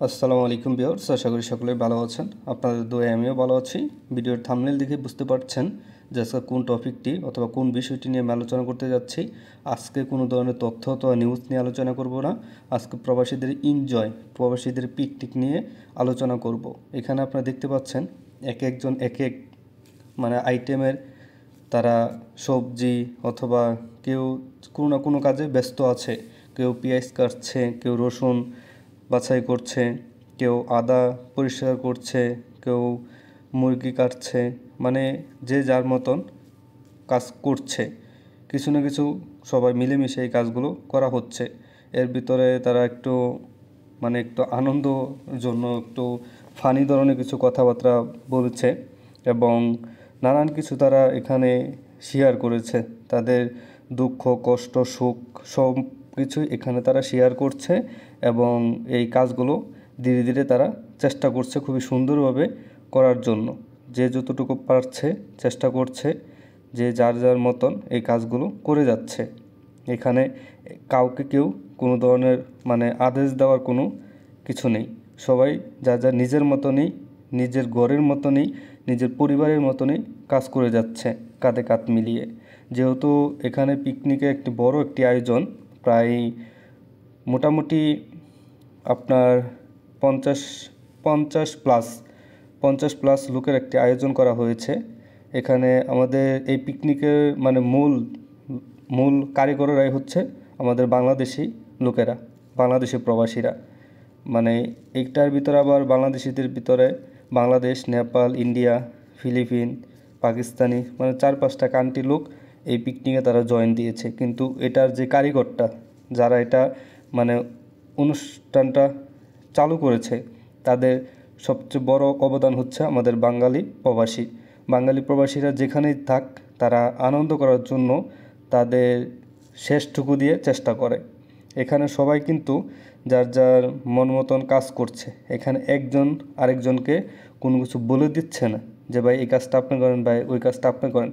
আসসালামু আলাইকুম ভিউয়ার্স, আশা করি সকলেই ভালো আছেন। আপনাদের দোয়ায় আমিও ভালো আছি। ভিডিওর থাম্বনেল দেখে বুঝতে পারছেন যে আজকে কোন টপিকটি অথবা কোন বিষয়টি নিয়ে আমি আলোচনা করতে যাচ্ছি। আজকে কোনো ধরনের তথ্য অথবা নিউজ নিয়ে আলোচনা করব না। আজকে প্রবাসীদের এনজয়, প্রবাসীদের পিকনিক নিয়ে আলোচনা করব। এখানে আপনারা দেখতে পাচ্ছেন একজন এক এক আইটেমের তারা সবজি অথবা কেউ কোনো না কোনো কাজে ব্যস্ত আছে। কেউ পেঁয়াজ কাটছে, কেউ রসুন বাছাই করছে, কেউ আদা পরিষ্কার করছে, কেউ মুরগি কাটছে, যে যার মতন কাজ করছে। কিছু না কিছু সবাই মিলেমিশে এই কাজগুলো করা হচ্ছে। এর ভিতরে তারা একটু আনন্দ জন্য একটু ফানি ধরনের কিছু কথাবার্তা বলেছে এবং নানান কিছু তারা এখানে শেয়ার করেছে। তাদের দুঃখ, কষ্ট, সুখ সব কিছুই এখানে তারা শেয়ার করছে এবং এই কাজগুলো ধীরে ধীরে তারা চেষ্টা করছে খুবই সুন্দরভাবে করার জন্য। যে যতটুকু পারছে চেষ্টা করছে, যে যার যার মতন এই কাজগুলো করে যাচ্ছে। এখানে কাউকে কেউ কোনো ধরনের আদেশ দেওয়ার কোনো কিছু নেই। সবাই যার যার নিজের মতনই, নিজের ঘরের মতনই, নিজের পরিবারের মতনই কাজ করে যাচ্ছে কাঁধে কাঁধ মিলিয়ে। যেহেতু এখানে পিকনিকে একটি বড় একটি আয়োজন, প্রায় মোটামুটি আপনার পঞ্চাশ পঞ্চাশ প্লাস পঞ্চাশ প্লাস লোকের একটি আয়োজন করা হয়েছে। এখানে আমাদের এই পিকনিকের মূল মূল কারিগররাই হচ্ছে আমাদের বাংলাদেশি লোকেরা, বাংলাদেশি প্রবাসীরা। এইটার ভিতরে আবার বাংলাদেশিদের ভিতরে বাংলাদেশ, নেপাল, ইন্ডিয়া, ফিলিপিন, পাকিস্তানি 4-5টা কান্ট্রি লোক এই পিকনিকে তারা জয়েন দিয়েছে। কিন্তু এটার যে কারিগরটা, যারা এটা অনুষ্ঠানটা চালু করেছে, তাদের সবচেয়ে বড় অবদান হচ্ছে আমাদের বাঙালি প্রবাসীরা যেখানেই থাক, তারা আনন্দ করার জন্য তাদের শেষটুকু দিয়ে চেষ্টা করে। এখানে সবাই কিন্তু যার যার মন মতন কাজ করছে। এখানে একজন আরেকজনকে কোনো কিছু বলে দিচ্ছে না যে ভাই এই কাজটা আপনি করেন, ভাই ওই কাজটা আপনি করেন।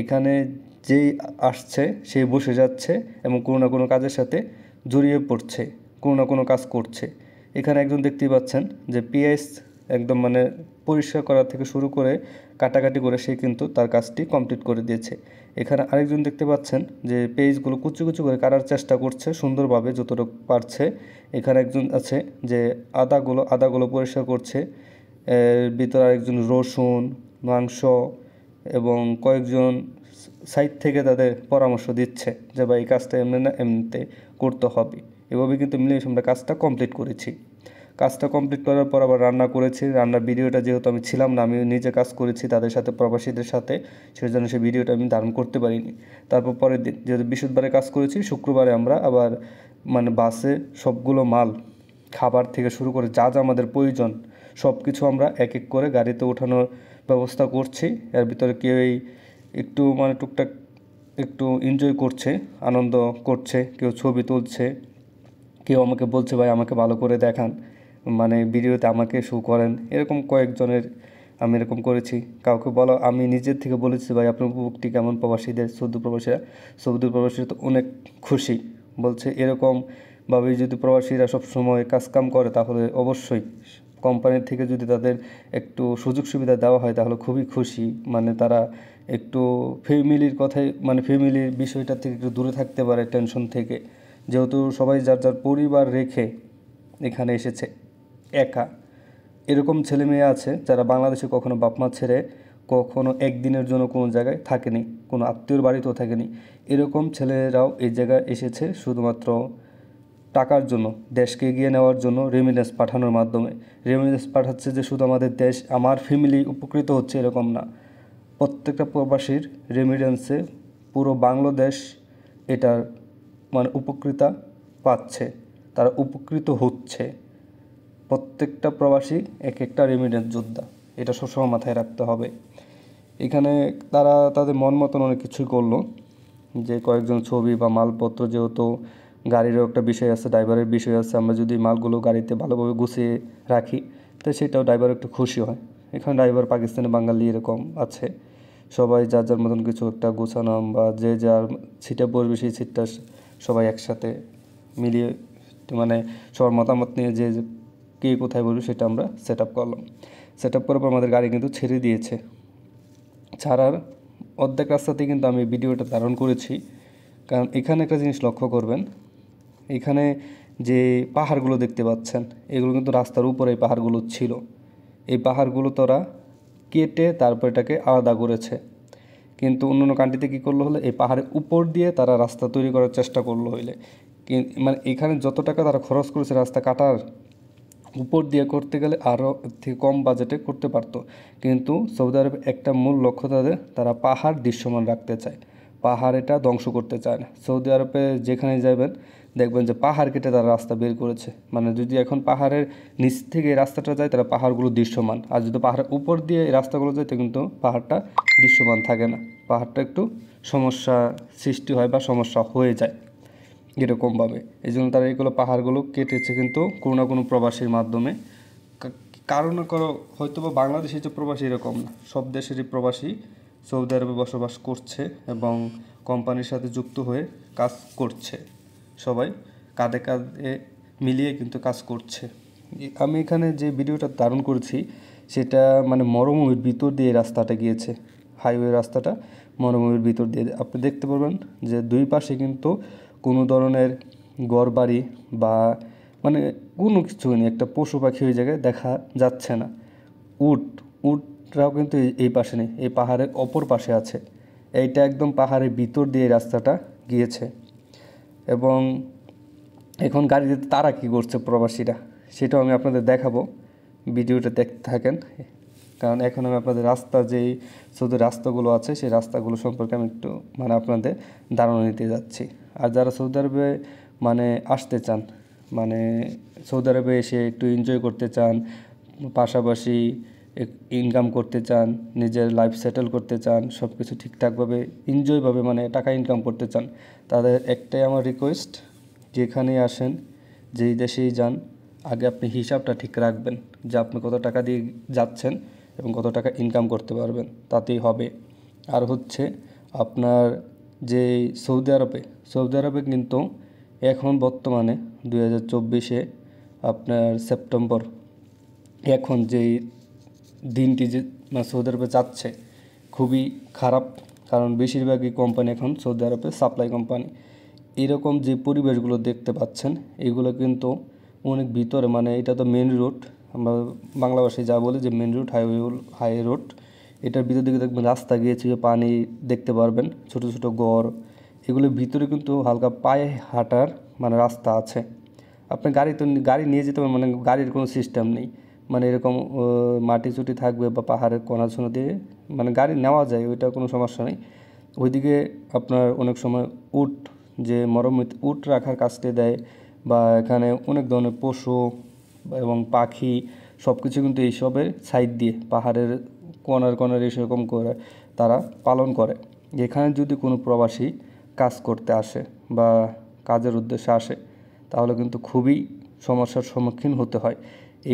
এখানে যেই আসছে সেই বসে যাচ্ছে এবং কোনো না কোনো কাজের সাথে জড়িয়ে পড়ছে, কোনো না কোনো কাজ করছে। এখানে একজন দেখতেই পাচ্ছেন যে পেঁয়াজ একদম পরিষ্কার করা থেকে শুরু করে কাটাকাটি করে সে কিন্তু তার কাজটি কমপ্লিট করে দিয়েছে। এখানে আরেকজন দেখতে পাচ্ছেন যে পেঁয়াজগুলো কুচি কুচি করে কাটার চেষ্টা করছে সুন্দরভাবে যতটুকু পারছে। এখানে একজন আছে যে আদাগুলো পরিষ্কার করছে। এর ভিতরে আরেকজন রসুন, মাংস এবং কয়েকজন সাইড থেকে তাদের পরামর্শ দিচ্ছে যে ভাই এই কাজটা এমনি না এমনিতে করতে হবে। এভাবে কিন্তু মিলেমিশে আমরা কাজটা কমপ্লিট করেছি। কাজটা কমপ্লিট করার পর আবার রান্না করেছি। রান্নার ভিডিওটা যেহেতু আমি ছিলাম না, আমি নিজে কাজ করেছি তাদের সাথে, প্রবাসীদের সাথে, সেজন্য সেই ভিডিওটা আমি ধারণ করতে পারিনি। তারপর পরের দিন যেহেতু বৃহস্পতিবারে কাজ করেছি, শুক্রবারে আমরা আবার বাসে সবগুলো মাল, খাবার থেকে শুরু করে যা যা আমাদের প্রয়োজন সব কিছু আমরা এক এক করে গাড়িতে ওঠানোর ব্যবস্থা করছি। এর ভিতরে কেউই একটু টুকটাক একটু এনজয় করছে, আনন্দ করছে, কেউ ছবি তুলছে, কেউ আমাকে বলছে ভাই আমাকে ভালো করে দেখান, ভিডিওতে আমাকে শো করেন। এরকম কয়েকজনের আমি এরকম করেছি। কাউকে বলা, আমি নিজের থেকে বলেছি ভাই আপনার উপভোগটি কেমন। সৌদি প্রবাসীরা তো অনেক খুশি, বলছে এরকমভাবে যদি প্রবাসীরা সবসময় কাজকাম করে তাহলে অবশ্যই কোম্পানির থেকে যদি তাদের একটু সুযোগ সুবিধা দেওয়া হয় তাহলে খুবই খুশি। তারা একটু ফ্যামিলির কথায় ফ্যামিলির বিষয়টা থেকে একটু দূরে থাকতে পারে টেনশন থেকে। যেহেতু সবাই যার যার পরিবার রেখে এখানে এসেছে একা। এরকম ছেলে মেয়ে আছে যারা বাংলাদেশে কখনো বাপ মা ছেড়ে কখনো একদিনের জন্য কোনো জায়গায় থাকেনি, কোনো আত্মীয়র বাড়িতেও থাকেনি। এরকম ছেলেরাও এই জায়গায় এসেছে শুধুমাত্র টাকার জন্য, দেশকে এগিয়ে নেওয়ার জন্য রেমিটেন্স পাঠানোর মাধ্যমে। রেমিটেন্স পাঠাচ্ছে যে শুধু আমাদের দেশ, আমার ফ্যামিলি উপকৃত হচ্ছে এরকম না। প্রত্যেকটা প্রবাসীর রেমিটেন্সে পুরো বাংলাদেশ এটার উপকৃতা পাচ্ছে, তারা উপকৃত হচ্ছে। প্রত্যেকটা প্রবাসী এক একটা রেমিটেন্স যোদ্ধা, এটা সবসময় মাথায় রাখতে হবে। এখানে তারা তাদের মন মতন অনেক কিছুই করলো, যে কয়েকজন ছবি বা মালপত্র, যেহেতু গাড়িরও একটা বিষয় আছে, ড্রাইভারের বিষয় আছে, আমরা যদি মালগুলো গাড়িতে ভালোভাবে গুছিয়ে রাখি তো সেটাও ড্রাইভার একটু খুশি হয়। এখানে ড্রাইভার পাকিস্তানি, বাঙালি এরকম আছে। সবাই যার যার মতন কিছু একটা গোছানো বা যে যার সিটে বসবে সেই সিটটা সবাই একসাথে মিলিয়ে সবার মতামত নিয়ে যে কে কোথায় বসবে সেটা আমরা সেট আপ করলাম। সেট আপ করার পর আমাদের গাড়ি কিন্তু ছেড়ে দিয়েছে। ছাড়ার অর্ধেক রাস্তাতেই কিন্তু আমি ভিডিওটা ধারণ করেছি। কারণ এখানে একটা জিনিস লক্ষ্য করবেন, এখানে যে পাহাড়গুলো দেখতে পাচ্ছেন এগুলো কিন্তু রাস্তার উপরে এই পাহাড়গুলো ছিল। এই পাহাড়গুলো তারা কেটে তারপর এটাকে আলাদা করেছে। কিন্তু অন্য কান্ট্রিতে কী করলো হলে এই পাহাড়ের উপর দিয়ে তারা রাস্তা তৈরি করার চেষ্টা করলো হইলে মানে এখানে যত টাকা তারা খরচ করেছে রাস্তা কাটার উপর দিয়ে করতে গেলে আরও থেকে কম বাজেটে করতে পারতো। কিন্তু সৌদি আরবে একটা মূল লক্ষ্য তারা পাহাড় দৃশ্যমান রাখতে চায়, পাহাড় এটা ধ্বংস করতে চায় না। সৌদি আরবে যেখানে যাবেন দেখবেন যে পাহাড় কেটে তারা রাস্তা বের করেছে। মানে যদি এখন পাহাড়ের নিচ থেকে এই রাস্তাটা যায় তারা পাহাড়গুলো দৃশ্যমান, আর যদি পাহাড়ের উপর দিয়ে এই রাস্তাগুলো যায় তো কিন্তু পাহাড়টা দৃশ্যমান থাকে না, পাহাড়টা একটু সমস্যা সৃষ্টি হয় বা সমস্যা হয়ে যায় এরকমভাবে। এই জন্য তারা এইগুলো পাহাড়গুলো কেটেছে কিন্তু কোনো না কোনো প্রবাসীর মাধ্যমে। কারণ হয়তো বা বাংলাদেশের যে প্রবাসী এরকম না, সব দেশেরই প্রবাসী সৌদি আরবে বসবাস করছে এবং কোম্পানির সাথে যুক্ত হয়ে কাজ করছে। সবাই কাঁধে কাঁধে মিলিয়ে কিন্তু কাজ করছে। আমি এখানে যে ভিডিওটা ধারণ করেছি সেটা মানে মরুভূমির ভিতর দিয়ে রাস্তাটা গিয়েছে, হাইওয়ে রাস্তাটা মরুভূমির ভিতর দিয়ে। আপনি দেখতে পারবেন যে দুই পাশে কিন্তু কোনো ধরনের ঘরবাড়ি বা মানে কোনো কিছু নেই, একটা পশু পাখি ওই জায়গায় দেখা যাচ্ছে না। উটরাও কিন্তু এই পাশে নেই, এই পাহাড়ের অপর পাশে আছে। এইটা একদম পাহাড়ের ভিতর দিয়ে রাস্তাটা গিয়েছে। এবং এখন গাড়িতে তারা কী করছে প্রবাসীরা সেটাও আমি আপনাদের দেখাবো, ভিডিওটা দেখতে থাকেন। কারণ এখন আমি আপনাদের যেই সৌদি রাস্তাগুলো আছে সেই রাস্তাগুলো সম্পর্কে আমি একটু মানে আপনাদের ধারণা নিতে যাচ্ছি। আর যারা সৌদি আরবে মানে আসতে চান, মানে সৌদি আরবে এসে একটু এনজয় করতে চান, পাশাপাশি ইনকাম করতে চান, নিজের লাইফ সেটেল করতে চান, সব কিছু ঠিকঠাকভাবে এনজয়ভাবে মানে টাকা ইনকাম করতে চান, তাদের একটাই আমার রিকোয়েস্ট, যেখানেই আসেন যেই দেশেই যান আগে আপনি হিসাবটা ঠিক রাখবেন যে আপনি কত টাকা দিয়ে যাচ্ছেন এবং কত টাকা ইনকাম করতে পারবেন, তাতেই হবে। আর হচ্ছে আপনার যে সৌদি আরবে কিন্তু এখন বর্তমানে 2024-এ আপনার সেপ্টেম্বর এখন যেই দিনটি যে সৌদি আরবে যাচ্ছে খুবই খারাপ। কারণ বেশিরভাগই কোম্পানি এখন সৌদি আরবে সাপ্লাই কোম্পানি। এরকম যে পরিবেশগুলো দেখতে পাচ্ছেন এগুলো কিন্তু অনেক ভিতরে, মানে এটা তো মেন রোড, আমরা বাংলা ভাষায় যা বলি যে মেন রোড, হাই রোড। এটার ভিতর দিকে দেখবেন রাস্তা গিয়েছে, পানি দেখতে পারবেন, ছোট ছোট ঘর, এগুলোর ভিতরে কিন্তু হালকা পায়ে হাঁটার মানে রাস্তা আছে। আপনি গাড়ি নিয়ে যেতে পারেন, মানে গাড়ির কোনো সিস্টেম নেই, মানে এরকম মাটি চুটি থাকবে বা পাহাড়ের কোনা দিয়ে মানে গাড়ি নেওয়া যায়, ওইটা কোনো সমস্যা নেই। ওইদিকে আপনার অনেক সময় যে মরুভূমিতে রাখার কাজটি দেয়, বা এখানে অনেক ধরনের পশু এবং পাখি সব কিছু কিন্তু এইসবের সাইড দিয়ে পাহাড়ের কোনার এরকম করে তারা পালন করে। এখানে যদি কোনো প্রবাসী কাজ করতে আসে বা কাজের উদ্দেশ্যে আসে তাহলে কিন্তু খুবই সমস্যার সম্মুখীন হতে হয়।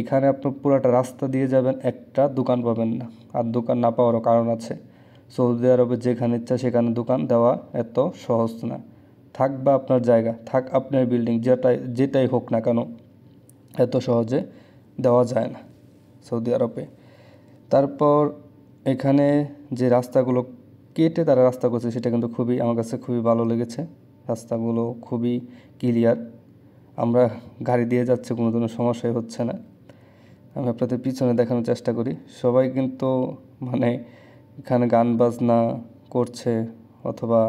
এখানে আপনি পুরোটা রাস্তা দিয়ে যাবেন, একটা দোকান পাবেন না, আর দোকান না পাওয়ারও কারণ আছে। সৌদি আরবে যেখানে ইচ্ছা সেখানে দোকান দেওয়া এত সহজ না। থাকবে আপনার জায়গা, থাক আপনার বিল্ডিং, যেটাই হোক না কেন এত সহজে দেওয়া যায় না সৌদি আরবে। তারপর এখানে যে রাস্তাগুলো কেটে তারা রাস্তা করছে সেটা কিন্তু আমার কাছে খুবই ভালো লেগেছে। রাস্তাগুলো খুবই ক্লিয়ার, আমরা গাড়ি দিয়ে যাচ্ছে, কোনো ধরনের সমস্যাই হচ্ছে না। আমি আপনাদের পিছনে দেখানোর চেষ্টা করি, সবাই কিন্তু মানে এখানে গান বাজনা করছে অথবা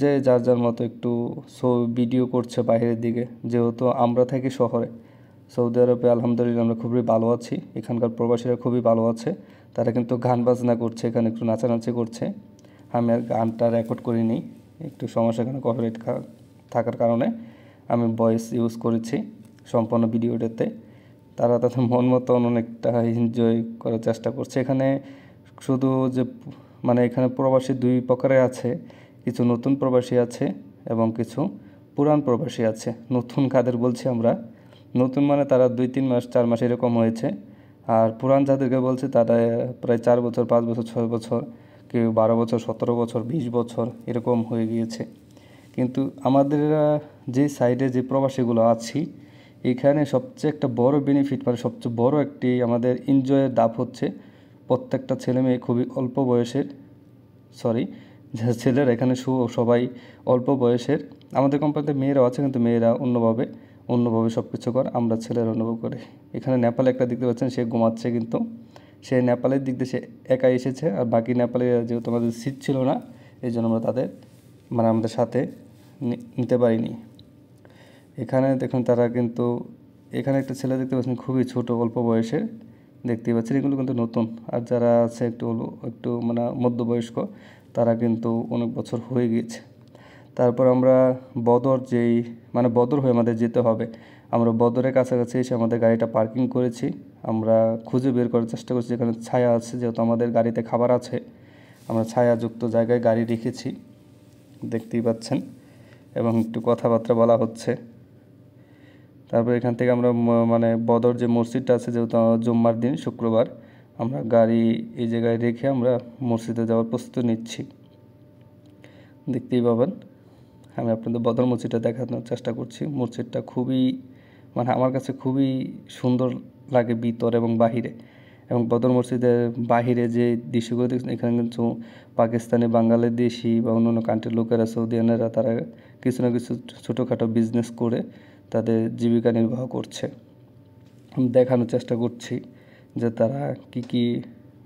যে যার মতো একটু ভিডিও করছে বাইরের দিকে। যেহেতু আমরা থাকি শহরে, সৌদি আরবে আলহামদুলিল্লাহ আমরা খুবই ভালো আছি, এখানকার প্রবাসীরা খুবই ভালো আছে, তারা কিন্তু গান বাজনা করছে, এখানে একটু নাচানাচি করছে। আমি আর গানটা রেকর্ড করিনি, একটু সমস্যা এখানে কপিরাইট থাকার কারণে আমি ভয়েস ইউজ করেছি সম্পূর্ণ ভিডিওটাতে। তারা তাদের মন মতন অনেকটা এনজয় করার চেষ্টা করছে। এখানে শুধু যে মানে এখানে প্রবাসী দুই প্রকারের আছে, কিছু নতুন প্রবাসী আছে এবং কিছু পুরান প্রবাসী আছে। নতুন কাদের বলছি আমরা, নতুন মানে তারা 2-3 মাস 4 মাস এরকম হয়েছে। আর পুরান যাদেরকে বলছে তারা প্রায় 4 বছর 5 বছর 6 বছর, কেউ 12 বছর 17 বছর 20 বছর এরকম হয়ে গিয়েছে। কিন্তু আমাদের যে সাইডে যে প্রবাসীগুলো আছি এখানে সবচেয়ে একটা বড় বেনিফিট মানে সবচেয়ে বড় একটি আমাদের এনজয়ের ধাপ হচ্ছে প্রত্যেকটা ছেলে মেয়ে খুবই অল্প বয়সের যে ছেলেরা এখানে সবাই অল্প বয়সের। আমাদের কোম্পানিতে মেয়েরাও আছে কিন্তু মেয়েরা অন্যভাবে সব কিছু করে, আমরা ছেলেরা অনুভব করি। এখানে নেপালে একটা দেখতে পাচ্ছেন সে ঘুমাচ্ছে, কিন্তু সে নেপালের দিক দিয়ে সে একাই এসেছে, আর বাকি নেপালে যেহেতু আমাদের সিট ছিল না এই জন্য আমরা তাদের মানে আমাদের সাথে নিতে পারিনি। এখানে দেখুন তারা কিন্তু এখানে একটা ছেলে দেখতে পাচ্ছেন খুবই ছোট অল্প বয়সের, দেখতেই পাচ্ছেন এগুলো কিন্তু নতুন। আর যারা আছে একটু মানে মধ্যবয়স্ক তারা কিন্তু অনেক বছর হয়ে গিয়েছে। তারপর আমরা বদর হয়ে আমাদের যেতে হবে। আমরা বদরের কাছাকাছি এসে আমাদের গাড়িটা পার্কিং করেছি। আমরা খুঁজে বের করার চেষ্টা করছি যেখানে ছায়া আছে, যেহেতু আমাদের গাড়িতে খাবার আছে আমরা ছায়াযুক্ত জায়গায় গাড়ি রেখেছি, দেখতেই পাচ্ছেন, এবং একটু কথাবার্তা বলা হচ্ছে। তারপর এখান থেকে আমরা মানে বদর যে মসজিদটা আছে, যেহেতু জুম্মার দিন শুক্রবার, আমরা গাড়ি এই জায়গায় রেখে আমরা মসজিদে যাওয়ার প্রস্তুতি নিচ্ছি। দেখতেই পাবেন আমি আপনাদের বদর মসজিদটা দেখানোর চেষ্টা করছি। মসজিদটা খুবই মানে আমার কাছে খুবই সুন্দর লাগে ভিতর এবং বাহিরে। এবং বদর মসজিদের বাহিরে যে দৃশ্যগুলো দেখছেন এখানে কিন্তু পাকিস্তানি বাংলাদেশি বা অন্যান্য কান্ট্রির লোকেরা সৌদিয়ানেরা তারা কিছু না কিছু ছোটোখাটো বিজনেস করে তাদের জীবিকা নির্বাহ করছে। দেখানোর চেষ্টা করছি যে তারা কি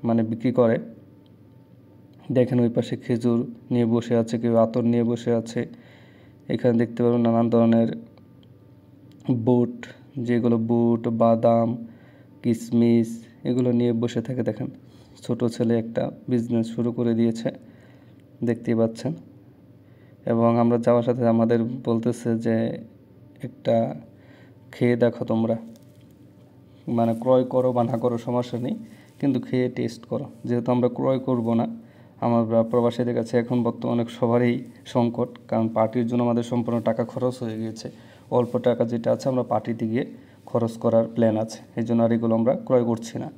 মানে বিক্রি করে। দেখেন ওই পাশে খেজুর নিয়ে বসে আছে, কেউ আতর নিয়ে বসে আছে। এখানে দেখতে পাবেন নানান ধরনের বুট, যেগুলো বুট, বাদাম, কিশমিশ এগুলো নিয়ে বসে থাকে। দেখেন ছোট ছেলে একটা বিজনেস শুরু করে দিয়েছে, দেখতেই পাচ্ছেন। এবং আমরা যাওয়ার সাথে আমাদের বলতেছে যে একটা খেয়ে দেখো তোমরা, মানে ক্রয় করো বা না করো সমস্যা নেই, কিন্তু খেয়ে টেস্ট করো। যেহেতু আমরা ক্রয় করব না, আমরা প্রবাসীদের কাছে এখন বর্তমানে সবারই সংকট, কারণ পার্টির জন্য আমাদের সম্পূর্ণ টাকা খরচ হয়ে গিয়েছে। অল্প টাকা যেটা আছে আমরা পার্টিতে গিয়ে খরচ করার প্ল্যান আছে, এই জন্য আর এগুলো আমরা ক্রয় করছি না।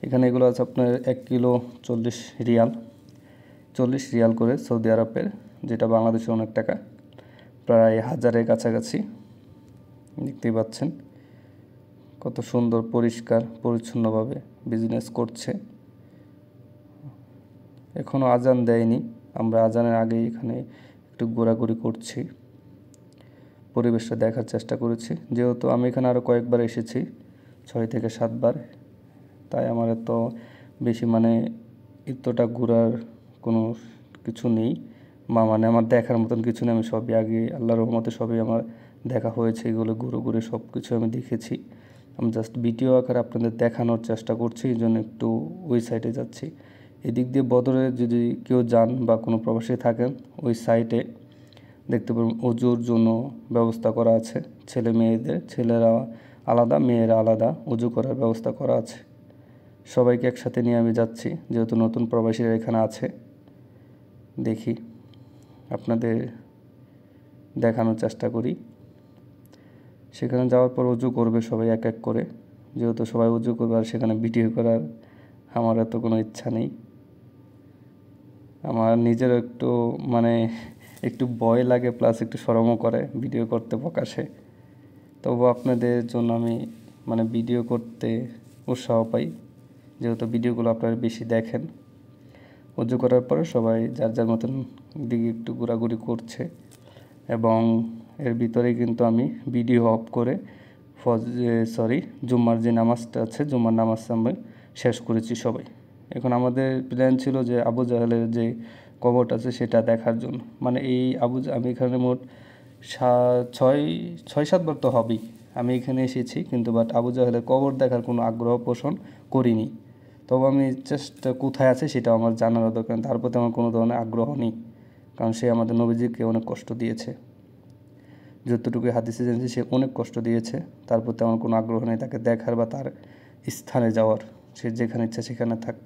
এখানে এগুলো আছে আপনার 1 কিলো 40 রিয়াল করে সৌদি আরবের, যেটা বাংলাদেশে অনেক টাকা, প্রায় 1000-এর কাছাকাছি। দেখতেই পাচ্ছেন কত সুন্দর পরিষ্কার পরিচ্ছন্নভাবে বিজনেস করছে। এখনও আজান দেয়নি, আমরা আজানের আগেই এখানে একটু ঘোরাঘুরি করছি, পরিবেশটা দেখার চেষ্টা করেছি। যেহেতু আমি এখানে আরও কয়েকবার এসেছি, 6 থেকে 7 বার, তাই আমার এত বেশি মানে এতটা ঘোরার কোনো কিছু নেই, মানে আমার দেখার মতন কিছু নেই। আমি সবই আগে আল্লাহর রহমতে সবই আমার দেখা হয়েছে, এগুলো ঘুরে সব কিছু আমি দেখেছি। আমি জাস্ট ভিডিও আকারে আপনাদের দেখানোর চেষ্টা করছি, এই জন্য একটু ওই সাইডে যাচ্ছি। এদিক দিয়ে বদরে যদি কেউ যান বা কোনো প্রবাসী থাকেন, ওই সাইটে দেখতে পাবেন অজুর জন্য ব্যবস্থা করা আছে। ছেলেরা আলাদা, মেয়েরা আলাদা অজু করার ব্যবস্থা করা আছে। সবাইকে একসাথে নিয়ে আমি যাচ্ছি, যেহেতু নতুন প্রবাসীরা এখানে আছে। দেখি আপনাদের দেখানোর চেষ্টা করি। সেখানে যাওয়ার পর অজু করবে সবাই এক এক করে, যেহেতু সবাই অজু করবে, আর সেখানে ভিডিও করার আমার এত কোনো ইচ্ছা নেই। আমার নিজের একটু ভয় লাগে, প্লাস একটু শরমও করে ভিডিও করতে প্রকাশে। তবু আপনাদের জন্য আমি ভিডিও করতে উৎসাহ পাই, যেহেতু ভিডিওগুলো আপনারা বেশি দেখেন। অজু করার পরে সবাই যার যার মতন দিকে একটু ঘোরাঘুরি করছে, এবং এর ভিতরেই কিন্তু আমি ভিডিও অফ করে জুম্মার যে নামাজটা আছে, জুম্মার নামাজটা আমি শেষ করেছি সবাই। এখন আমাদের প্ল্যান ছিল যে আবু জাহেলের যে কবরটা আছে সেটা দেখার জন্য, আমি এখানে মোট 6-7 বার তো হবেই আমি এখানে এসেছি, কিন্তু আবু জাহেলের কবর দেখার কোনো আগ্রহ পোষণ করিনি। তবে আমি চেষ্টা কোথায় আছে সেটা আমার জানার দরকার, তার প্রতি আমার কোনো ধরনের আগ্রহ নেই, কারণ সে আমাদের নবীজিকে অনেক কষ্ট দিয়েছে। যতটুকু হাদিসে জেনেছি সে অনেক কষ্ট দিয়েছে, তার প্রতি আমার কোনো আগ্রহ নেই তাকে দেখার বা তার স্থানে যাওয়ার। সে যেখানে ইচ্ছা সেখানে থাক,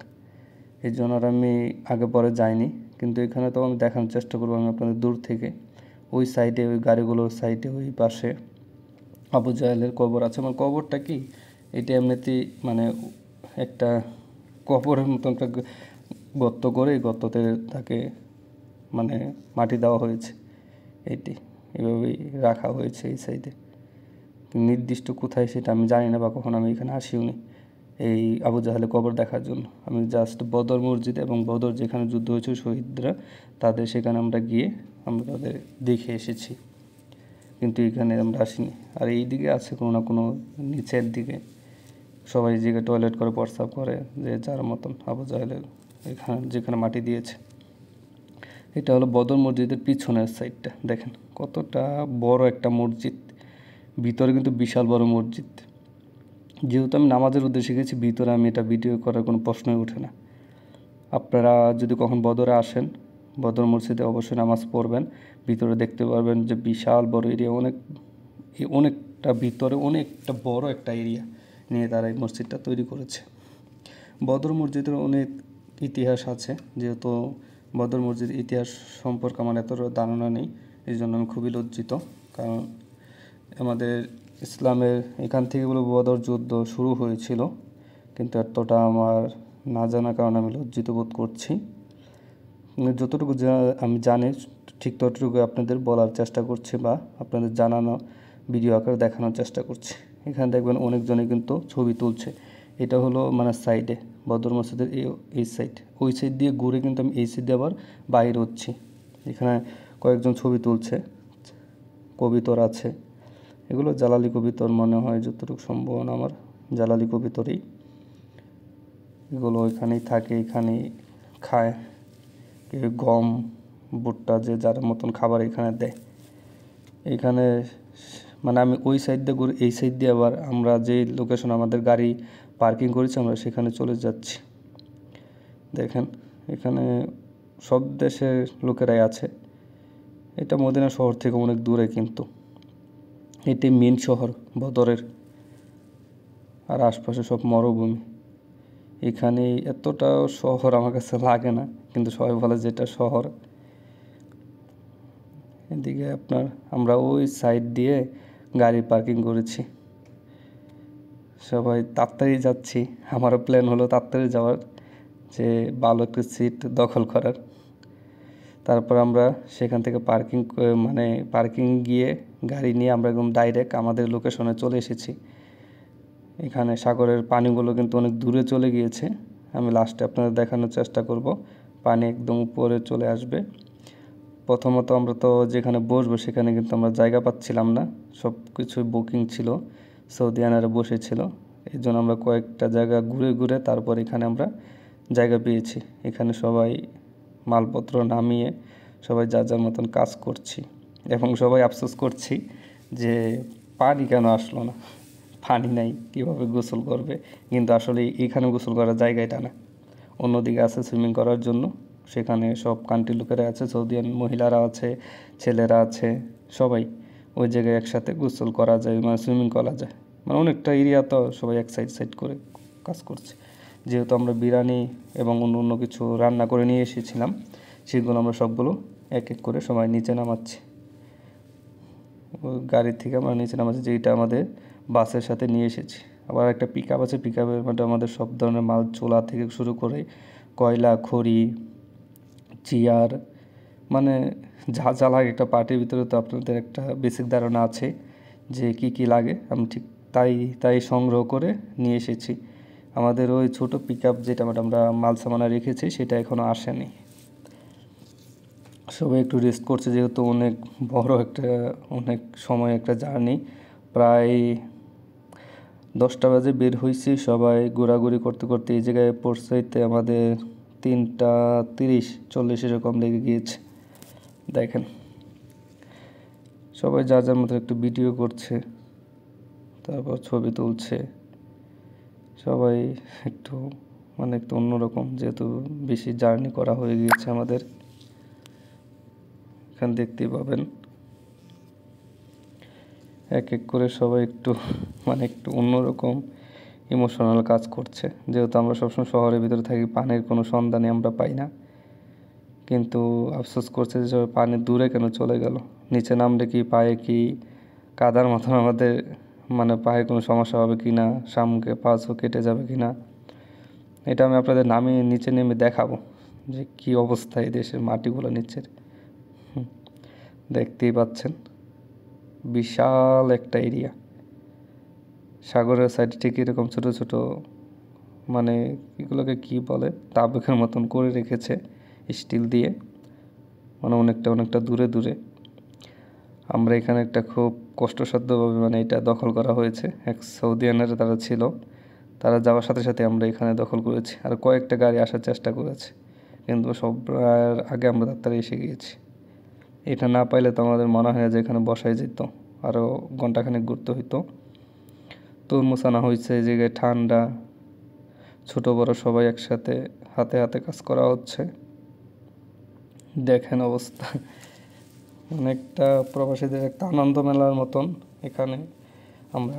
এই জন্য আর আমি আগে পরে যাইনি। কিন্তু এখানে তো আমি দেখানোর চেষ্টা করবো আমি আপনাদের দূর থেকে। ওই সাইডে, ওই গাড়িগুলোর সাইডে ওই পাশে আবু জাহেলের কবর আছে। আমার কবরটা কি, এটা এমনিতেই একটা কবরের মতো একটা গর্ত করে গর্ততে তাকে মাটি দেওয়া হয়েছে, এভাবেই রাখা হয়েছে এই সাইডে। নির্দিষ্ট কোথায় সেটা আমি জানি না, বা কখনো আমি এখানে আসিওনি এই আবু জাহেলের কবর দেখার জন্য। আমি জাস্ট বদর মসজিদ এবং বদর যেখানে যুদ্ধ হয়েছে শহীদরা তাদের, সেখানে আমরা গিয়ে আমরা তাদের দেখে এসেছি, কিন্তু এখানে আমরা আসিনি। আর এই দিকে আছে কোনো না কোনো নিচের দিকে সবাই যে টয়লেট করে প্রস্রাব করে যে যার মতন আবু জাহেলের এখানে যেখানে মাটি দিয়েছে। এটা হলো বদর মসজিদের পিছনের সাইডটা, দেখেন কতটা বড় একটা মসজিদ, ভিতরে কিন্তু বিশাল বড় মসজিদ। যেহেতু আমি নামাজের উদ্দেশ্যে গেছি ভিতরে, আমি এটা ভিডিও করার কোনো প্রশ্নই ওঠে না। আপনারা যদি কখন বদরে আসেন, বদর মসজিদে অবশ্যই নামাজ পড়বেন। ভিতরে দেখতে পারবেন যে বিশাল বড় এরিয়া, অনেকটা ভিতরে অনেকটা বড় একটা এরিয়া নিয়ে তারা এই মসজিদটা তৈরি করেছে। বদর মসজিদের অনেক ইতিহাস আছে, যেহেতু বদর মসজিদের ইতিহাস সম্পর্কে আমার এত ধারণা নেই, এই জন্য আমি খুবই লজ্জিত। কারণ আমাদের ইসলামের এখান থেকে বলে বদর যুদ্ধ শুরু হয়েছিল, কিন্তু এতটা আমার না জানার কারণে আমি লজ্জিত বোধ করছি। যতটুকু আমি জানি ঠিক ততটুকু আপনাদের বলার চেষ্টা করছি, বা আপনাদের জানানো ভিডিও আকারে দেখানোর চেষ্টা করছি। এখানে দেখবেন অনেকজনে কিন্তু ছবি তুলছে। এটা হলো মানে সাইডে বদর মসজিদের এই সাইড, ওই সাইড দিয়ে ঘুরে কিন্তু আমি এই সাইড দিয়ে আবার বাইরে হচ্ছি। এখানে কয়েকজন ছবি তুলছে, কবিতর আছে, এগুলো জালালি কবিতর মনে হয়, যতটুকু সম্ভাবনা আমার জালালি কবিতরই। এগুলো এখানেই থাকে, এখানেই খায়, কেউ গম ভুট্টা যে যার মতন খাবার এখানে দেয়। এখানে মানে আমি ওই সাইড দিয়ে ঘুরে এই সাইড দিয়ে আবার আমরা যে লোকেশন আমাদের গাড়ি পার্কিং করেছি আমরা সেখানে চলে যাচ্ছি। দেখেন এখানে সব দেশের লোকেরাই আছে। এটা মদিনা শহর থেকে অনেক দূরে, কিন্তু এটি মেন শহর বদরের, আর আশপাশে সব মরুভূমি। এখানে এতটা শহর আমার কাছে লাগে না, কিন্তু সবাই বলে যে এটা শহর। এদিকে আমরা ওই সাইড দিয়ে গাড়ি পার্কিং করেছি, সবাই তাড়াতাড়ি যাচ্ছি। আমারও প্ল্যান হলো তাড়াতাড়ি যাওয়ার, যে ভালো একটা সিট দখল করার। তারপর আমরা সেখান থেকে পার্কিং গিয়ে গাড়ি নিয়ে আমরা একদম ডাইরেক্ট আমাদের লোকেশনে চলে এসেছি। এখানে সাগরের পানিগুলো কিন্তু অনেক দূরে চলে গিয়েছে, আমি লাস্টে আপনাদের দেখানোর চেষ্টা করব। পানি একদম উপরে চলে আসবে। প্রথমত আমরা তো যেখানে বসবো সেখানে কিন্তু আমরা জায়গা পাচ্ছিলাম না, সব কিছুই বুকিং ছিল, সৌদিয়ানারা বসেছিল। এই জন্য আমরা কয়েকটা জায়গা ঘুরে ঘুরে তারপর এখানে আমরা জায়গা পেয়েছি। এখানে সবাই মালপত্র নামিয়ে সবাই যার যার মতন কাজ করছি, এবং সবাই আফসোস করছি যে পানি কেন আসলো না, পানি নাই কীভাবে গোসল করবে। কিন্তু আসলে এখানে গোসল করার জায়গা এটা না, অন্যদিকে আছে সুইমিং করার জন্য। সেখানে সব কান্ট্রির লোকেরা আছে, সৌদিয়ান মহিলারা আছে, ছেলেরা আছে, সবাই ওই জায়গায় একসাথে গোসল করা যায়, মানে সুইমিং করা যায়। মানে অনেকটা এরিয়া, তো সবাই এক সাইড করে কাজ করছে। যেহেতু আমরা বিরিয়ানি এবং অন্য অন্য কিছু রান্না করে নিয়ে এসেছিলাম, সেগুলো আমরা সবগুলো এক এক করে সবাই নিচে নামাচ্ছি। ওই গাড়ি থেকে আমরা নিচে নামাচ্ছি, যেটা আমাদের বাসের সাথে নিয়ে এসেছি। আবার একটা পিক আপ আছে, পিক আপের মধ্যে আমাদের সব ধরনের মাল, চোলা থেকে শুরু করে কয়লা, খড়ি, চেয়ার, মানে যা যা লাগে একটা পার্টির ভিতরে, তো আপনাদের একটা বেসিক ধারণা আছে যে কি কি লাগে। আমি ঠিক তাই সংগ্রহ করে নিয়ে এসেছি। আমাদের ওই ছোটো পিক আপ যেটা আমরা মাল সামানা রেখেছি সেটা এখনও আসেনি। সবাই একটু রেস্ট করছে, যেহেতু অনেক বড় অনেক সময় একটা জার্নি। প্রায় 10টা বাজে বের হয়েছি, সবাই ঘোরাঘুরি করতে করতে এই জায়গায় পৌঁছাইতে আমাদের 3:30-40 এরকম লেগে গিয়েছে। দেখেন সবাই যার যার মতো একটু ভিডিও করছে, তারপর ছবি তুলছে। সবাই একটু একটু অন্যরকম, যেহেতু বেশি জার্নি করা হয়ে গিয়েছে আমাদের। এখানে দেখতেই পাবেন এক এক করে সবাই একটু একটু অন্যরকম ইমোশনাল কাজ করছে। যেহেতু আমরা সবসময় শহরের ভিতরে থাকি, পানির কোনো সন্ধানই আমরা পাই না, কিন্তু আফসোস করছে যে সবাই পানি দূরে কেন চলে গেল। নিচে নামলে কি পায়ে কি কাদার মতন আমাদের পায়ে কোনো সমস্যা হবে কি না, সামনে পাঁচও কেটে যাবে কি না, এটা আমি আপনাদের নিচে নেমে দেখাবো যে কি অবস্থা এই দেশের মাটিগুলো নিচের। দেখতেই পাচ্ছেন বিশাল একটা এরিয়া। সাগরের সাইডে ঠিক এরকম ছোট ছোট মানে এগুলোকে কি বলে তাবুকের মতন করে রেখেছে স্টিল দিয়ে, মানে অনেকটা দূরে দূরে। আমরা এখানে একটা খুব কষ্টসাধ্যভাবে মানে এটা দখল করা হয়েছে, এক সৌদিয়ানেরা তারা ছিল, তারা যাওয়ার সাথে সাথে আমরা এখানে দখল করেছি। আর কয়েকটা গাড়ি আসার চেষ্টা করেছে, কিন্তু সবার আগে আমরা তাড়াতাড়ি এসে গিয়েছি। এটা না পাইলে তো আমাদের মনে হয় যে এখানে বসাই যেত, আরও ঘন্টাখানেক ঘুরতে হইতো। তরমুজ আনা হয়েছে, এই জায়গায় ঠান্ডা, ছোট বড় সবাই একসাথে হাতে হাতে কাজ করা হচ্ছে। দেখেন অবস্থা, অনেকটা প্রবাসীদের একটা আনন্দ মেলার মতন এখানে আমরা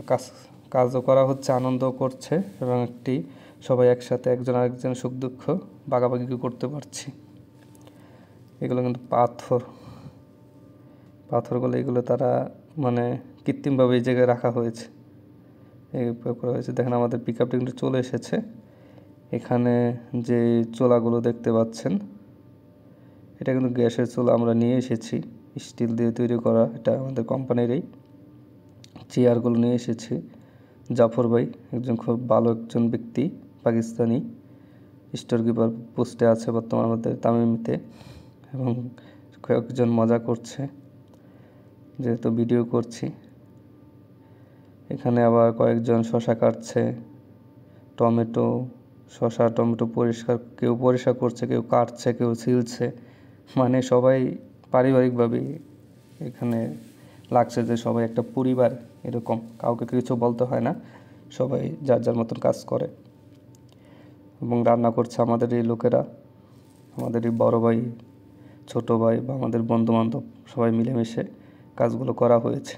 কাজও করা হচ্ছে, আনন্দ করছে, এবং একটি সবাই একসাথে একজন আরেকজন সুখ দুঃখ ভাগাভাগি করতে পারছি। এগুলো কিন্তু পাথরগুলো এগুলো তারা মানে কৃত্রিমভাবে এই জায়গায় রাখা হয়েছে, এই করা হয়েছে। দেখেন আমাদের পিক আপটা কিন্তু চলে এসেছে। এখানে যে চোলাগুলো দেখতে পাচ্ছেন, এটা কিন্তু গ্যাসের চুলা আমরা নিয়ে এসেছি, স্টিল দিয়ে তৈরি করা, এটা আমাদের কোম্পানিরই। চেয়ারগুলো নিয়ে এসেছি জাফর ভাই, একজন খুব ভালো একজন ব্যক্তি, পাকিস্তানি, স্টোর কিপার পোস্টে আছে বর্তমানে আমাদের তামিমিতে, এবং কয়েকজন মজা করছে যেহেতু ভিডিও করছি। এখানে আবার কয়েকজন শশা কাটছে, টমেটো কেউ পরিষ্কার করছে, কেউ কাটছে, কেউ ছিলছে, মানে সবাই পারিবারিকভাবে এখানে লাগছে যে সবাই একটা পরিবার এরকম, কাউকে কিছু বলতে হয় না, সবাই যার যার মতন কাজ করে। এবং রান্না করছে আমাদের এই লোকেরা, আমাদের এই বড় ভাই, ছোট ভাই বা আমাদের বন্ধুবান্ধব সবাই মিলেমিশে কাজগুলো করা হয়েছে।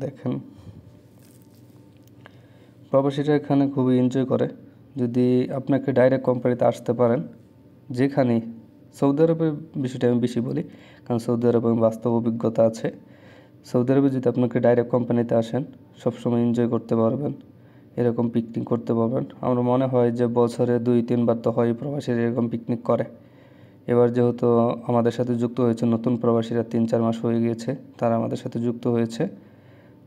দেখেন প্রবাসীরা এখানে খুবই এনজয় করে। যদি আপনাকে ডাইরেক্ট কোম্পানিতে আসতে পারেন, যেখানেই, সৌদি আরবের বিষয়টা আমি বেশি বলি কারণ সৌদি আরবে বাস্তব অভিজ্ঞতা আছে। সৌদি আরবে যদি আপনাকে ডাইরেক্ট কোম্পানিতে আসেন, সবসময় এনজয় করতে পারবেন, এরকম পিকনিক করতে পারবেন। আমার মনে হয় যে বছরে 2-3 বার তো হয় প্রবাসীরা এরকম পিকনিক করে। এবার যেহেতু আমাদের সাথে যুক্ত হয়েছে নতুন প্রবাসীরা, 3-4 মাস হয়ে গিয়েছে তারা আমাদের সাথে যুক্ত হয়েছে।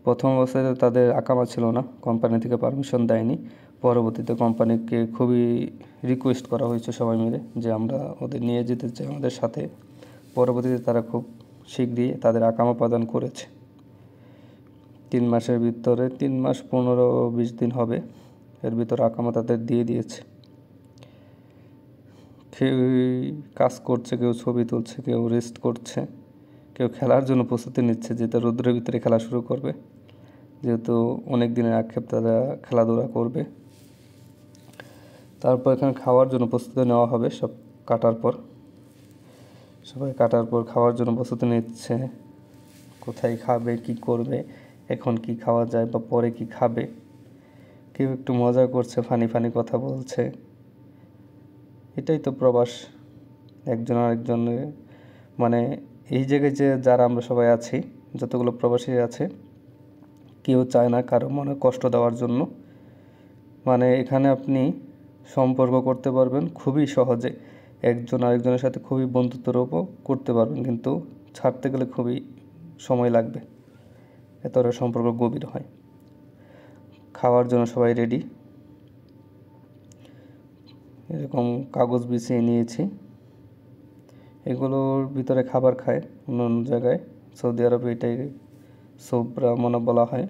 প্রথম অবস্থায় তাদের আকামা ছিল না, কোম্পানি থেকে পারমিশন দেয়নি। পরবর্তীতে কোম্পানিকে খুবই রিকোয়েস্ট করা হয়েছে সবাই মিলে যে আমরা ওদের নিয়ে যেতে চাই আমাদের সাথে। পরবর্তীতে তারা খুব শীঘ্রই তাদের আকামা প্রদান করেছে। 3 মাসের ভিতরে, 3 মাস 15-20 দিন হবে, এর ভিতরে আকামা তাদের দিয়ে দিয়েছে। কেউ কাজ করছে, কেউ ছবি তুলছে, কেউ রেস্ট করছে, কেউ খেলার জন্য প্রস্তুতি নিচ্ছে, যেটা রোদ্রের ভিতরে খেলা শুরু করবে, যেহেতু অনেক দিনের আক্ষেপ তারা খেলাধুলা করবে। তারপর এখানে খাওয়ার জন্য প্রস্তুতি নেওয়া হবে, সব কাটার পর সবাই কাটার পর খাওয়ার জন্য প্রস্তুতি নিচ্ছে, কোথায় খাবে, কি করবে, এখন কি খাওয়া যায় বা পরে কি খাবে। কেউ একটু মজা করছে, ফানি কথা বলছে। এটাই তো প্রবাস, একজন আরেকজনের মানে এই জায়গায় যে যারা আমরা সবাই আছি, যতগুলো প্রবাসী আছে, কেউ চায় না কারো মনে কষ্ট দেওয়ার জন্য। মানে এখানে আপনি সম্পর্ক করতে পারবেন খুবই সহজে, একজন আরেকজনের সাথে খুবই বন্ধুত্বরূপও করতে পারবেন, কিন্তু ছাড়তে গেলে খুবই সময় লাগবে, এতটা সম্পর্ক গভীর হয়। খাওয়ার জন্য সবাই রেডি, এরকম কাগজ বিছিয়ে নিয়েছি, এগুলোর ভিতরে খাবার খায় অন্য অন্য জায়গায়, সৌদি আরবে এটাই সোবরা মনে বলা হয়।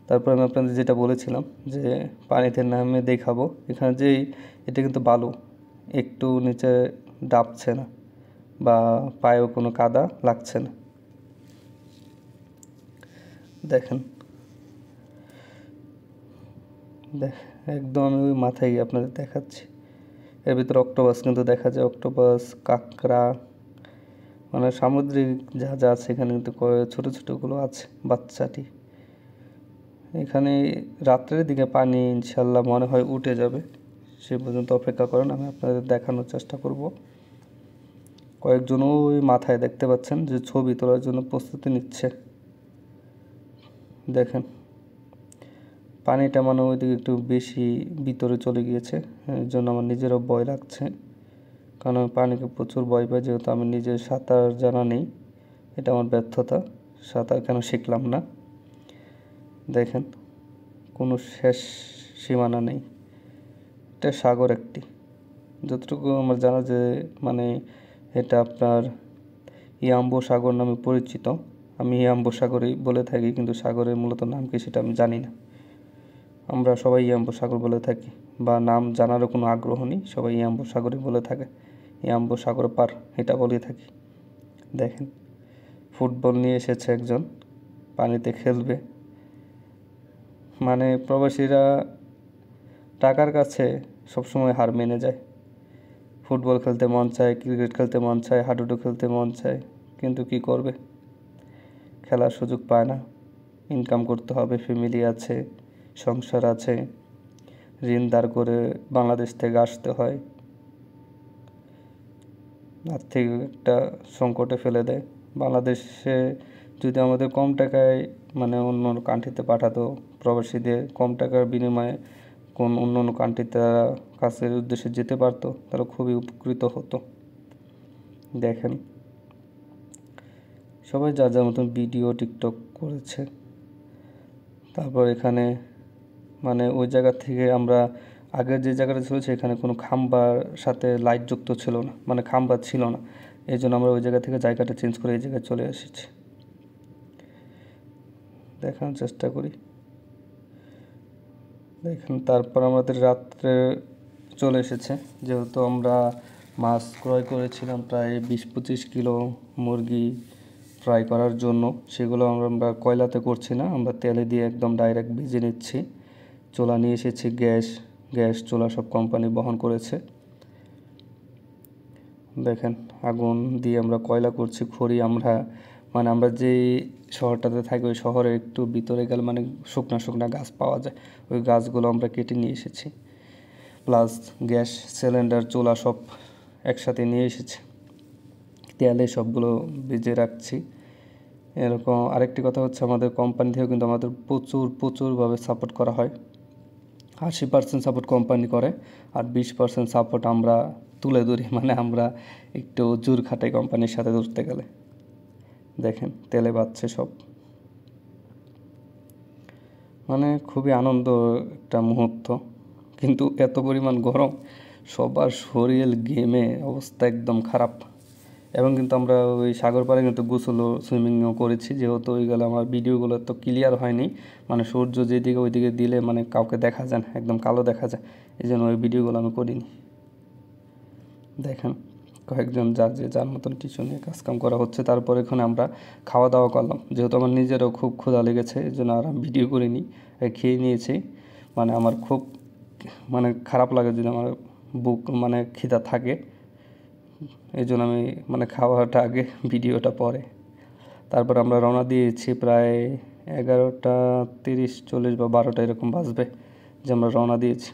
তারপর আমি আপনাদের যেটা বলেছিলাম যে পানিতে নামে দেখাবো, এখানে যেই এটা কিন্তু বালু, একটু নিচে ডাবছে না বা পায়েও কোনো কাদা লাগছে না। দেখেন একদম আমি ওই মাথায় গিয়ে আপনাদের দেখাচ্ছি। এর ভিতরে অক্টোপাস কিন্তু দেখা যায়, অক্টোপাস, কাঁকড়া, মানে সামুদ্রিক যা যা আছে এখানে কিন্তু ছোটো ছোটোগুলো আছে বাচ্চাটি। এখানে রাত্রের দিকে পানি ইনশাল্লাহ মনে হয় উঠে যাবে, সে পর্যন্ত অপেক্ষা করেন, আমি আপনাদের দেখানোর চেষ্টা করব। কয়েকজন ওই মাথায় দেখতে পাচ্ছেন যে ছবি তোলার জন্য প্রস্তুতি নিচ্ছে। দেখেন পানিটা মানে ওইদিকে একটু বেশি ভিতরে চলে গিয়েছে, এর জন্য আমার নিজেরও ভয় লাগছে, কারণ আমি পানিকে প্রচুর ভয় পাই, যেহেতু আমি নিজে সাঁতার জানা নেই, এটা আমার ব্যর্থতা, সাঁতার কেন শিখলাম না। দেখেন কোনো শেষ সীমানা নেই। এটা সাগর একটি, যতটুকু আমার জানা যে মানে এটা আপনার ইয়াম্বো সাগর নামে পরিচিত। আমি ইয়াম্বো সাগরই বলে থাকি, কিন্তু সাগরের মূলত নাম কি সেটা আমি জানি না। আমরা সবাই ইয়াম্বো সাগর বলে থাকি, বা নাম জানারও কোনো আগ্রহ নেই, সবাই ইয়াম্বো সাগরই বলে থাকে। ইয়াম্বো সাগর পার এটা বলে থাকি। দেখেন ফুটবল নিয়ে এসেছে একজন, পানিতে খেলবে। মানে প্রবাসীরা টাকার কাছে সবসময় হার মেনে যায়। ফুটবল খেলতে মন চায়, ক্রিকেট খেলতে মন চায়, হাডুডু খেলতে মন চায়, কিন্তু কি করবে, খেলার সুযোগ পায় না। ইনকাম করতে হবে, ফ্যামিলি আছে, সংসার আছে, ঋণ ধার করে বাংলাদেশ থেকে আসতে হয়, আর্থিক একটা সংকটে ফেলে দেয়। বাংলাদেশে যদি আমাদের কম টাকায় মানে অন্য কান্ট্রিতে পাঠাতো, প্রবাসীদের কম টাকার বিনিময়ে কোন অন্য কান্ট্রিতে তারা কাছের উদ্দেশ্যে যেতে পারতো, তারা খুবই উপকৃত হতো। দেখেন সবাই যার যার মতন ভিডিও টিকটক করেছে। তারপর এখানে মানে ওই জায়গা থেকে আমরা আগের যে জায়গাটা ছিল সেখানে কোনো খাম্বার সাথে লাইট যুক্ত ছিল না, মানে খাম্বা ছিল না। এই জন্য আমরা ওই জায়গা থেকে জায়গাটা চেঞ্জ করে এই জায়গায় চলে এসেছি। দেখানোর চেষ্টা করি। দেখেন তারপর আমাদের রাত্রে চলে এসেছে, যেহেতু আমরা মাছ ক্রয় করেছিলাম প্রায় 20-25 কিলো মুরগি ফ্রাই করার জন্য। সেগুলো আমরা কয়লাতে করছি না, আমরা তেলে দিয়ে একদম ডাইরেক্ট ভেজে নিচ্ছি। চুলা নিয়ে এসেছি, গ্যাস চুলা সব কোম্পানি বহন করেছে। দেখেন আগুন দিয়ে আমরা কয়লা করছি। খড়ি আমরা মানে আমরা যে শহরটাতে থাকি ওই শহরে একটু ভিতরে গেলে মানে শুকনা শুকনা গাছ পাওয়া যায়, ওই গাছগুলো আমরা কেটে নিয়ে এসেছি। প্লাস গ্যাস সিলিন্ডার চুলা সব একসাথে নিয়ে এসেছি, তেলে সবগুলো ভেজে রাখছি। এরকম আরেকটি কথা হচ্ছে, আমাদের কোম্পানি থেকেও কিন্তু আমাদের প্রচুরভাবে সাপোর্ট করা হয়। 80% সাপোর্ট কোম্পানি করে, আর 20% সাপোর্ট আমরা তুলে ধরি, মানে আমরা একটু জোর খাটাই কোম্পানির সাথে ধরতে গেলে। দেখেন তেলে বাচ্ছে সব, মানে খুবই আনন্দ একটা মুহূর্ত। কিন্তু এত পরিমাণ গরম, সবার শরীর ঘেমে অবস্থা একদম খারাপ। এবং কিন্তু আমরা ওই সাগর পাড়ে কিন্তু গোসলও সুইমিংও করেছি, যেহেতু ওইগুলো আমার ভিডিওগুলো তো ক্লিয়ার হয়নি, মানে সূর্য যেদিকে ওইদিকে দিলে মানে কাউকে দেখা যায় না, একদম কালো দেখা যায়, এই জন্য ওই ভিডিওগুলো আমি করিনি। দেখেন কয়েকজন যার মতন টিস্যু নিয়ে কাজকাম করা হচ্ছে। তারপর এখানে আমরা খাওয়া দাওয়া করলাম, যেহেতু আমার নিজেরও খুব ক্ষুধা লেগেছে, এই জন্য আর আমি ভিডিও করিনি, খেয়ে নিয়েছি। মানে আমার খুব মানে খারাপ লাগে যদি আমার বুক মানে খিদা থাকে, এই জন্য আমি মানে খাওয়াটা আগে ভিডিওটা পরে। তারপর আমরা রওনা দিয়েছি প্রায় 11:30-40 বা 12টা এরকম বাজবে যে আমরা রওনা দিয়েছি।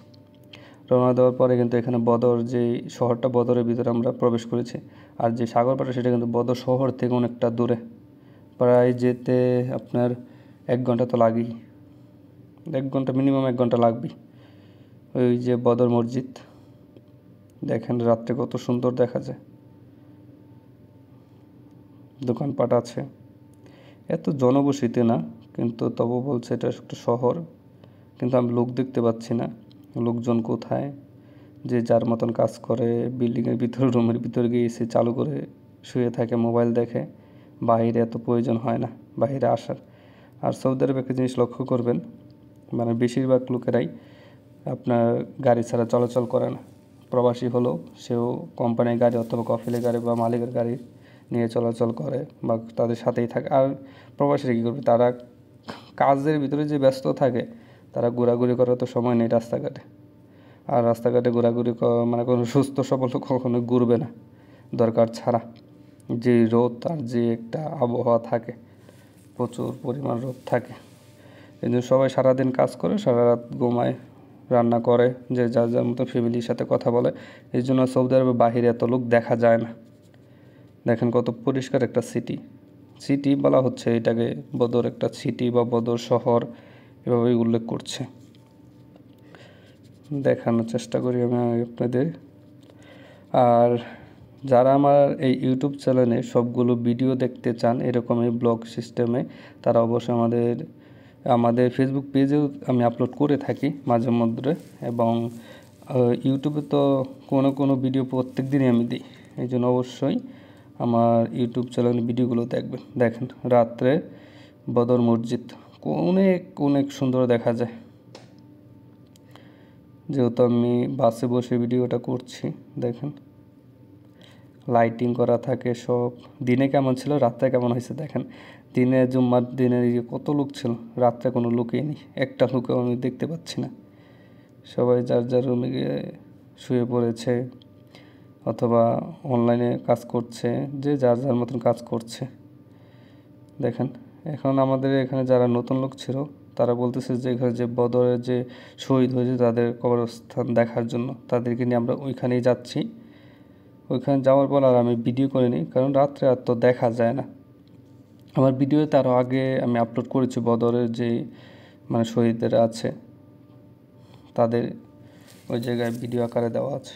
রওনা দেওয়ার পরে কিন্তু এখানে বদর যে শহরটা, বদরের ভিতরে আমরা প্রবেশ করেছি। আর যে সাগরপাড়টা সেটা কিন্তু বদর শহর থেকে অনেকটা দূরে, প্রায় যেতে আপনার 1 ঘন্টা তো লাগেই, 1 ঘন্টা মিনিমাম 1 ঘন্টা লাগবেই। ওই যে বদর মসজিদ, দেখেন রাত্রে কত সুন্দর দেখা যায়, দোকানপাট আছে। এত জনবসতি না, কিন্তু তবু বলছে এটা একটা শহর, কিন্তু আমি লোক দেখতে পাচ্ছি না। লোকজন কোথায়, যে যার মতন কাজ করে, বিল্ডিংয়ের ভিতরে রুমের ভিতরে গিয়ে এসে চালু করে শুয়ে থাকে, মোবাইল দেখে। বাইরে এত প্রয়োজন হয় না বাইরে আসার। আর সৌদি আরবে একটা জিনিস লক্ষ্য করবেন, মানে বেশিরভাগ লোকেরাই আপনার গাড়ি ছাড়া চলাচল করে না। প্রবাসী হলো সেও কোম্পানির গাড়ি অথবা কফিলের গাড়ি বা মালিকের গাড়ি নিয়ে চলাচল করে বা তাদের সাথেই থাকে। আর প্রবাসীরা কী করবে, তারা কাজের ভিতরে যে ব্যস্ত থাকে, তারা ঘোরাঘুরি করার তো সময় নেই রাস্তাঘাটে। আর রাস্তাঘাটে ঘোরাঘুরি মানে কোনো সুস্থ সবল কখনো ঘুরবে না দরকার ছাড়া। যে রোদ আর যে একটা আবহাওয়া থাকে, প্রচুর পরিমাণ রোদ থাকে, এই জন্য সবাই সারাদিন কাজ করে, সারা রাত ঘুমায়, রান্না করে, যে যার যার মতো ফ্যামিলির সাথে কথা বলে। এই জন্য সৌদি আরবে বাহিরে এত লোক দেখা যায় না। দেখেন কত পরিষ্কার একটা সিটি বলা হচ্ছে এটাকে, বদর একটা সিটি বা বদর শহর এভাবেই উল্লেখ করছে। দেখানোর চেষ্টা করি আমি আপনাদের। আর যারা আমার এই ইউটিউব চ্যানেলে সবগুলো ভিডিও দেখতে চান এরকমই ব্লগ সিস্টেমে, তারা অবশ্যই আমাদের আমাদের ফেসবুক পেজেও আমি আপলোড করে থাকি মাঝে মধ্যে, এবং ইউটিউবে তো কোনো ভিডিও প্রত্যেক দিনই আমি দিই। এই জন্য অবশ্যই আমার ইউটিউব চ্যানেলের ভিডিওগুলো দেখবেন। দেখেন রাত্রে বদর মসজিদ অনেক অনেক সুন্দর দেখা যায়, যেহেতু আমি বাসে বসে ভিডিওটা করছি। দেখেন লাইটিং করা থাকে সব। দিনে কেমন ছিল, রাত্রে কেমন হয়েছে দেখেন। দিনে জুম্মার দিনে কত লোক ছিল, রাত্রে কোনো লোকই নেই, একটা লোকও আমি দেখতে পাচ্ছি না। সবাই যার যার রুমে গিয়ে শুয়ে পড়েছে অথবা অনলাইনে কাজ করছে, যে যার যার মতন কাজ করছে। দেখেন এখন আমাদের এখানে যারা নতুন লোক ছিল তারা বলতেছে যে এখানে যে বদরে যে শহীদ হয়েছে তাদের কবরস্থান দেখার জন্য, তাদেরকে নিয়ে আমরা ওইখানেই যাচ্ছি। ওইখানে যাওয়ার পর আর আমি ভিডিও করিনি, কারণ রাত্রে আর তো দেখা যায় না। আমার ভিডিওতে আরও আগে আমি আপলোড করেছি বদরের যে শহীদরা আছে তাদের ওই জায়গায় ভিডিও আকারে দেওয়া আছে।